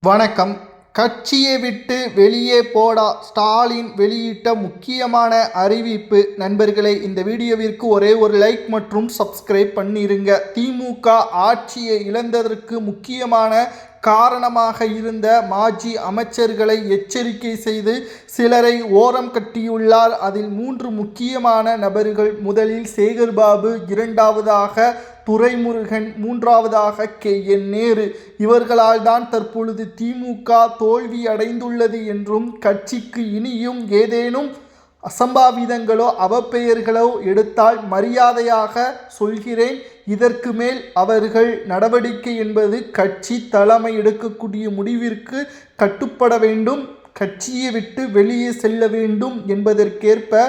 வணக்கம். கட்சியை விட்டு வெளியே போடா ஸ்டாலின் வெளியிட்ட முக்கியமான அறிவிப்பு. நண்பர்களே, இந்த வீடியோவிற்கு ஒரே ஒரு லைக் மற்றும் சப்ஸ்கிரைப் பண்ணிருங்க. திமுக ஆட்சியை இழந்ததற்கு முக்கியமான காரணமாக இருந்த மாஜி அமைச்சர்களை எச்சரிக்கை செய்து சிலரை ஓரம் கட்டியுள்ளார். அதில் 3 முக்கியமான நபர்கள். முதலில் சேகர்பாபு, இரண்டாவதாக துரைமுருகன், மூன்றாவதாக KN நேரு. இவர்களால் தான் தற்பொழுது திமுக தோல்வி அடைந்துள்ளது என்றும் கட்சிக்கு இனியும் ஏதேனும் அசம்பாவிதங்களோ அவப்பெயர்களோ எடுத்தால் மரியாதையாக சொல்கிறேன், இதற்கு மேல் அவர்கள் நடவடிக்கை என்பது கட்சி தலைமை எடுக்கக்கூடிய முடிவிற்கு கட்டுப்பட வேண்டும், கட்சியை விட்டு வெளியே செல்ல வேண்டும் என்பதற்கேற்ப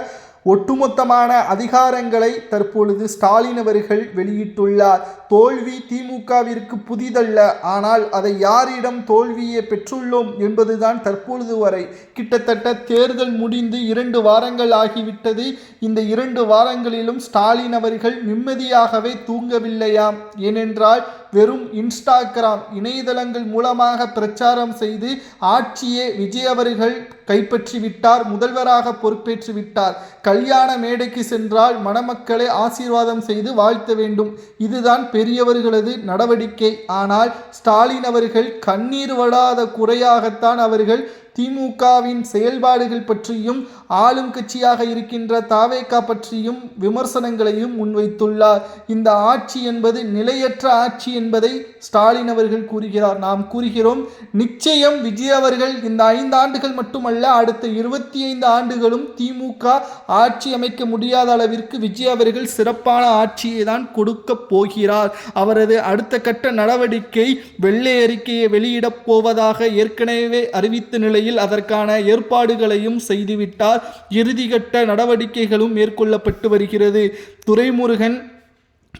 ஒட்டுமொத்தமான அதிகாரங்களை தற்பொழுது ஸ்டாலின் அவர்கள் வெளியிட்டுள்ளார். தோல்வி திமுகவிற்கு புதிதல்ல, ஆனால் அதை யாரிடம் தோல்வியை பெற்றுள்ளோம் என்பதுதான் தற்பொழுது வரை. கிட்டத்தட்ட தேர்தல் முடிந்து 2 வாரங்கள் ஆகிவிட்டது. இந்த 2 வாரங்களிலும் ஸ்டாலின் அவர்கள் நிம்மதியாகவே தூங்கவில்லையாம். ஏனென்றால் வெறும் இன்ஸ்டாகிராம் இணையதளங்கள் மூலமாக பிரச்சாரம் செய்து ஆட்சியை விஜய் அவர்கள் கைப்பற்றி விட்டார், முதல்வராக பொறுப்பேற்று விட்டார். கல்யாண மேடைக்கு சென்றால் மணமக்களை ஆசீர்வாதம் செய்து வாழ்த்த வேண்டும், இதுதான் பெரியவர்களது நடவடிக்கை. ஆனால் ஸ்டாலின் அவர்கள் கண்ணீர் வடாத குறையாகத்தான் அவர்கள் திமுகவின் செயல்பாடுகள் பற்றியும் ஆளும் கட்சியாக இருக்கின்ற தாவேகா பற்றியும் விமர்சனங்களையும் முன்வைத்துள்ளார். இந்த ஆட்சி என்பது நிலையற்ற ஆட்சி என்பதை ஸ்டாலின் அவர்கள் கூறுகிறார். நாம் கூறுகிறோம், நிச்சயம் விஜய் அவர்கள் இந்த 5 ஆண்டுகள் மட்டுமல்ல, அடுத்த 25 ஆண்டுகளும் திமுக ஆட்சி அமைக்க முடியாத அளவிற்கு விஜய் அவர்கள் சிறப்பான ஆட்சியை தான் கொடுக்க போகிறார். அவரது அடுத்த கட்ட நடவடிக்கை வெள்ளை அறிக்கையை வெளியிடப் போவதாக ஏற்கனவே அறிவித்த நிலையில் அதற்கான ஏற்பாடுகளையும் செய்துவிட்டார். இறுதிக்கட்ட நடவடிக்கைகளும் மேற்கொள்ளப்பட்டு வருகிறது. துரைமுருகன்,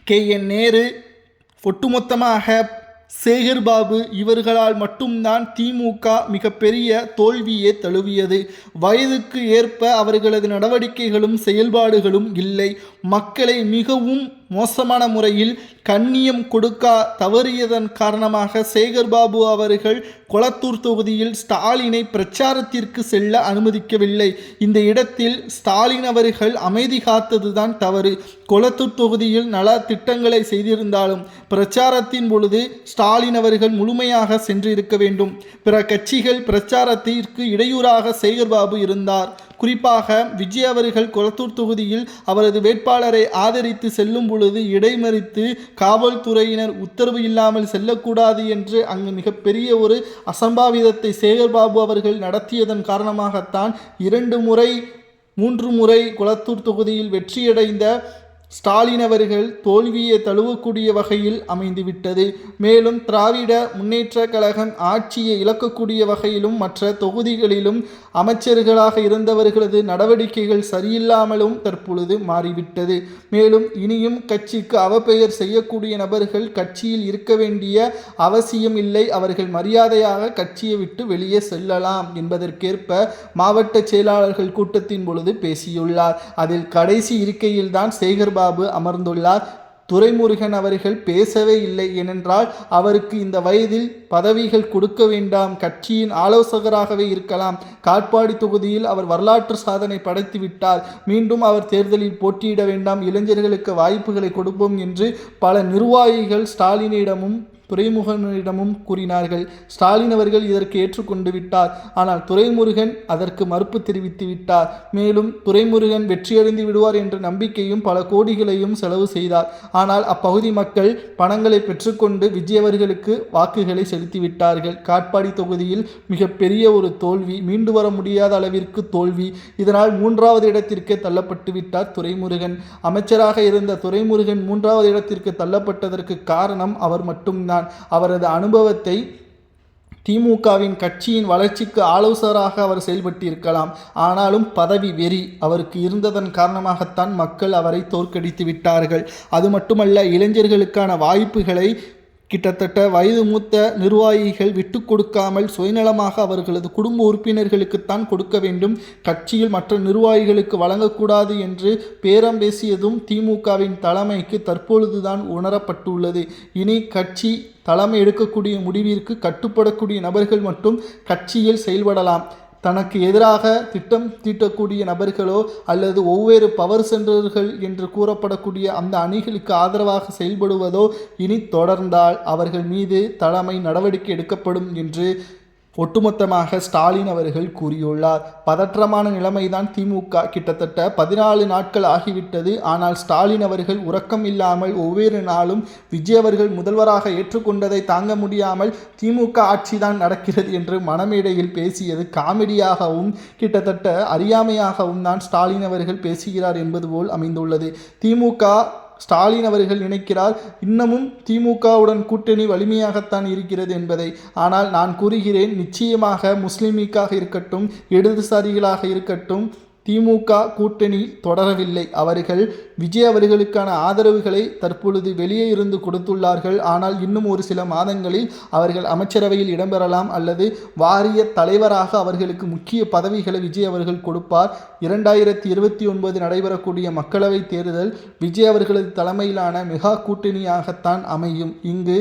KN நேரு, ஒட்டுமொத்தமாக சேகர்பாபு இவர்களால் மட்டும்தான் திமுக மிகப்பெரிய தோல்வியை தழுவியது. வயதுக்கு ஏற்ப அவர்களது நடவடிக்கைகளும் செயல்பாடுகளும் இல்லை. மக்களை மிகவும் மோசமான முறையில் கண்ணியம் கொடுக்க தவறியதன் காரணமாக சேகர்பாபு அவர்கள் கொளத்தூர் தொகுதியில் ஸ்டாலினை பிரச்சாரத்திற்கு செல்ல அனுமதிக்கவில்லை. இந்த இடத்தில் ஸ்டாலின் அவர்கள் அமைதி காத்ததுதான் தவறு. கொளத்தூர் தொகுதியில் நல திட்டங்களை செய்திருந்தாலும் பிரச்சாரத்தின் பொழுது ஸ்டாலின் அவர்கள் முழுமையாக சென்றிருக்க வேண்டும். பிற கட்சிகள் பிரச்சாரத்திற்கு இடையூறாக சேகர்பாபு இருந்தார். குறிப்பாக விஜய் அவர்கள் கொளத்தூர் தொகுதியில் அவரது வேட்பாளரை ஆதரித்து செல்லும் பொழுது இடைமறித்து காவல்துறையினர் உத்தரவு இல்லாமல் செல்லக்கூடாது என்று அங்கு மிகப்பெரிய ஒரு அசம்பாவிதத்தை சேகர்பாபு அவர்கள் நடத்தியதன் காரணமாகத்தான் 2 முறை 3 முறை கொளத்தூர் தொகுதியில் வெற்றியடைந்த ஸ்டாலின் அவர்கள் தோல்வியை தழுவக்கூடிய வகையில் அமைந்துவிட்டது. மேலும் திராவிட முன்னேற்ற கழகம் ஆட்சியை இழக்கக்கூடிய வகையிலும் மற்ற தொகுதிகளிலும் அமைச்சர்களாக இருந்தவர்களது நடவடிக்கைகள் சரியில்லாமலும் தற்பொழுது மாறிவிட்டது. மேலும் இனியும் கட்சிக்கு அவப்பெயர் செய்யக்கூடிய நபர்கள் கட்சியில் இருக்க வேண்டிய அவசியம் இல்லை, அவர்கள் மரியாதையாக கட்சியை விட்டு வெளியே செல்லலாம் என்பதற்கேற்ப மாவட்ட செயலாளர்கள் கூட்டத்தின் பொழுது பேசியுள்ளார். அதில் கடைசி இருக்கையில்தான் சேகர்பாபு அமர்ந்துள்ளார். துரைமுருகன் அவர்கள் பேசவே இல்லை. ஏனென்றால் அவருக்கு இந்த வயதில் பதவிகள் கொடுக்க வேண்டாம், கட்சியின் ஆலோசகராகவே இருக்கலாம். காட்பாடி தொகுதியில் அவர் வரலாற்று சாதனை படைத்து விட்டார், மீண்டும் அவர் தேர்தலில் போட்டியிட வேண்டாம், இளைஞர்களுக்கு வாய்ப்புகளை கொடுப்போம் என்று பல நிர்வாகிகள் ஸ்டாலினிடமும் துரைமுருகனிடமும் கூறினார்கள். ஸ்டாலின் அவர்கள் இதற்கு ஏற்றுக்கொண்டு விட்டார். ஆனால் துரைமுருகன் அதற்கு மறுப்பு தெரிவித்து விட்டார். மேலும் துரைமுருகன் வெற்றியடைந்து விடுவார் என்ற நம்பிக்கையும் பல கோடிகளையும் செலவு செய்தார். ஆனால் அப்பகுதி மக்கள் பணங்களை பெற்றுக்கொண்டு விஜய் அவர்களுக்கு வாக்குகளை செலுத்திவிட்டார்கள். காட்பாடி தொகுதியில் மிகப்பெரிய ஒரு தோல்வி, மீண்டு வர முடியாத அளவிற்கு தோல்வி. இதனால் 3வது இடத்திற்கு தள்ளப்பட்டு விட்டார் துரைமுருகன். அமைச்சராக இருந்த துரைமுருகன் 3வது இடத்திற்கு தள்ளப்பட்டதற்கு காரணம் அவர் மட்டும்தான். அவரது அனுபவத்தை திமுகவின் கட்சியின் வளர்ச்சிக்கு ஆலோசகராக அவர் செயல்பட்டிருக்கலாம். ஆனாலும் பதவி வெறி அவருக்கு இருந்ததன் காரணமாகத்தான் மக்கள் அவரை தோற்கடித்து விட்டார்கள். அது மட்டுமல்ல, இளைஞர்களுக்கான வாய்ப்புகளை கிட்டத்தட்ட வயது மூத்த நிர்வாகிகள் விட்டு கொடுக்காமல் சுயநலமாக அவர்களது குடும்ப உறுப்பினர்களுக்குத்தான் கொடுக்க வேண்டும், கட்சியில் மற்ற நிர்வாகிகளுக்கு வழங்கக்கூடாது என்று பேரம் பேசியதும் திமுகவின் தலைமைக்கு தற்பொழுதுதான் உணரப்பட்டுள்ளது. இனி கட்சி தலைமை எடுக்கக்கூடிய முடிவிற்கு கட்டுப்படக்கூடிய நபர்கள் மட்டும் கட்சியில் செயல்படலாம். தனக்கு எதிராக திட்டம் தீட்டக்கூடிய நபர்களோ அல்லது ஒவ்வொரு பவர் சென்டர்கள் என்று கூறப்படக்கூடிய அந்த அணிகளுக்கு ஆதரவாக செயல்படுவதோ இனி தொடர்ந்தால் அவர்கள் மீது தலைமை நடவடிக்கை எடுக்கப்படும் என்று ஒட்டுமொத்தமாக ஸ்டாலின் அவர்கள் கூறியுள்ளார். பதற்றமான நிலைமைதான் திமுக. கிட்டத்தட்ட 14 நாட்கள் ஆகிவிட்டது. ஆனால் ஸ்டாலின் அவர்கள் உறக்கம் இல்லாமல் ஒவ்வொரு நாளும் விஜய் அவர்கள் முதல்வராக ஏற்றுக்கொண்டதை தாங்க முடியாமல் திமுக ஆட்சிதான் நடக்கிறது என்று மனமேடையில் பேசியது காமெடியாகவும் கிட்டத்தட்ட அறியாமையாகவும் தான் ஸ்டாலின் அவர்கள் பேசுகிறார் என்பது போல் அமைந்துள்ளது. ஸ்டாலின் அவர்கள் நினைக்கிறார் இன்னமும் திமுகவுடன் கூட்டணி வலிமையாகத்தான் இருக்கிறது என்பதை. ஆனால் நான் கூறுகிறேன், நிச்சயமாக முஸ்லிம் லீக்காக இருக்கட்டும், இடதுசாரிகளாக இருக்கட்டும், திமுக கூட்டணி தொடரவில்லை. அவர்கள் விஜய் அவர்களுக்கான ஆதரவுகளை தற்பொழுது வெளியே இருந்து கொடுத்துள்ளார்கள். ஆனால் இன்னும் ஒரு சில மாதங்களில் அவர்கள் அமைச்சரவையில் இடம்பெறலாம் அல்லது வாரிய தலைவராக அவர்களுக்கு முக்கிய பதவிகளை விஜய் அவர்கள் கொடுப்பார். 2029 நடைபெறக்கூடிய மக்களவை தேர்தல் விஜய் அவர்களது தலைமையிலான மெகா கூட்டணியாகத்தான் அமையும். இங்கு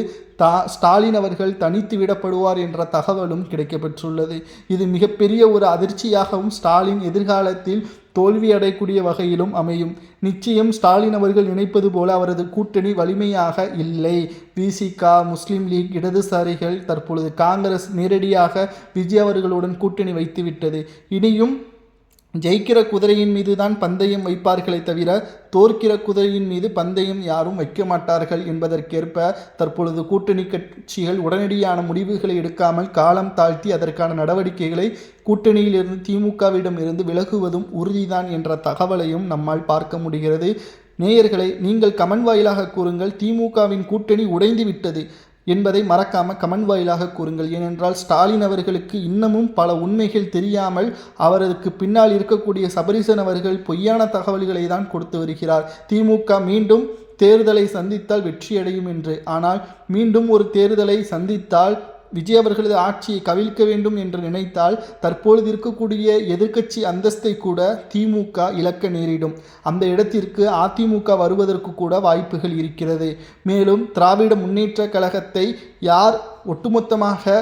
ஸ்டாலின் அவர்கள் தனித்து விடப்படுவார் என்ற தகவலும் கிடைக்கப்பெற்றுள்ளது. இது மிகப்பெரிய ஒரு அதிர்ச்சியாகவும் ஸ்டாலின் எதிர்காலத்தில் தோல்வி அடையக்கூடிய வகையிலும் அமையும். நிச்சயம் ஸ்டாலின் அவர்கள் நினைப்பது போல அவரது கூட்டணி வலிமையாக இல்லை. விசிக, முஸ்லீம் லீக், இடதுசாரிகள், தற்பொழுது காங்கிரஸ் நேரடியாக விஜய் அவர்களுடன் கூட்டணி வைத்துவிட்டது. இனியும் ஜெயிக்கிற குதிரையின் மீது தான் பந்தயம் வைப்பார்களே தவிர தோற்கிற குதிரையின் மீது பந்தயம் யாரும் வைக்க மாட்டார்கள் என்பதற்கேற்ப தற்பொழுது கூட்டணி கட்சிகள் உடனடியான முடிவுகளை எடுக்காமல் காலம் தாழ்த்தி அதற்கான நடவடிக்கைகளை கூட்டணியிலிருந்து திமுகவிடம் இருந்து விலகுவதும் உறுதிதான் என்ற தகவலையும் நம்மால் பார்க்க முடிகிறது. நேயர்களை நீங்கள் கமெண்ட் வாயிலாக கூறுங்கள், திமுகவின் கூட்டணி உடைந்து விட்டது என்பதை மறக்காமல் கமெண்ட் வாயிலாக கூறுங்கள். ஏனென்றால் ஸ்டாலின் அவர்களுக்கு இன்னமும் பல உண்மைகள் தெரியாமல் அவருக்கு பின்னால் இருக்கக்கூடிய சபரீசன் அவர்கள் பொய்யான தகவல்களை தான் கொடுத்து வருகிறார். திமுக மீண்டும் தேர்தலை சந்தித்தால் வெற்றியடையும் என்று. ஆனால் மீண்டும் ஒரு தேர்தலை சந்தித்தால் விஜய் அவர்களது ஆட்சியை கவிழ்க்க வேண்டும் என்று நினைத்தால் தற்பொழுது இருக்கக்கூடிய எதிர்க்கட்சி அந்தஸ்தை கூட திமுக இழக்க நேரிடும். அந்த இடத்திற்கு அதிமுக வருவதற்கு கூட வாய்ப்புகள் இருக்கிறது. மேலும் திராவிட முன்னேற்ற கழகத்தை யார் ஒட்டுமொத்தமாக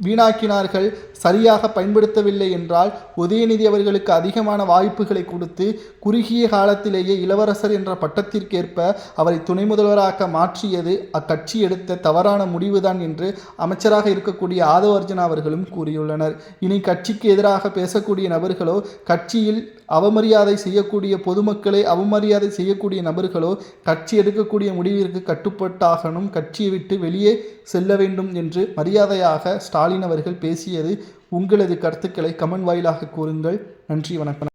வீணாக்கினார்கள், சரியாக பயன்படுத்தவில்லை என்றால் உதயநிதி அவர்களுக்கு அதிகமான வாய்ப்புகளை கொடுத்து குறுகிய காலத்திலேயே இளவரசர் என்ற பட்டத்திற்கேற்ப அவரை துணை முதல்வராக மாற்றியது அக்கட்சி எடுத்த தவறான முடிவுதான் என்று அமைச்சராக இருக்கக்கூடிய ஆதவ அர்ஜுனா அவர்களும் கூறியுள்ளனர். இனி கட்சிக்கு எதிராக பேசக்கூடிய நபர்களோ, கட்சியில் அவமரியாதை செய்யக்கூடிய பொதுமக்களை அவமரியாதை செய்யக்கூடிய நபர்களோ கட்சி எடுக்கக்கூடிய முடிவிற்கு கட்டுப்பட்டாகணும், கட்சியை விட்டு வெளியே செல்ல வேண்டும் என்று மரியாதையாக ஸ்டாலின் அவர்கள் பேசியது. உங்களது கருத்துக்களை கமெண்ட் வாயிலாக கூறுங்கள். நன்றி, வணக்கம்.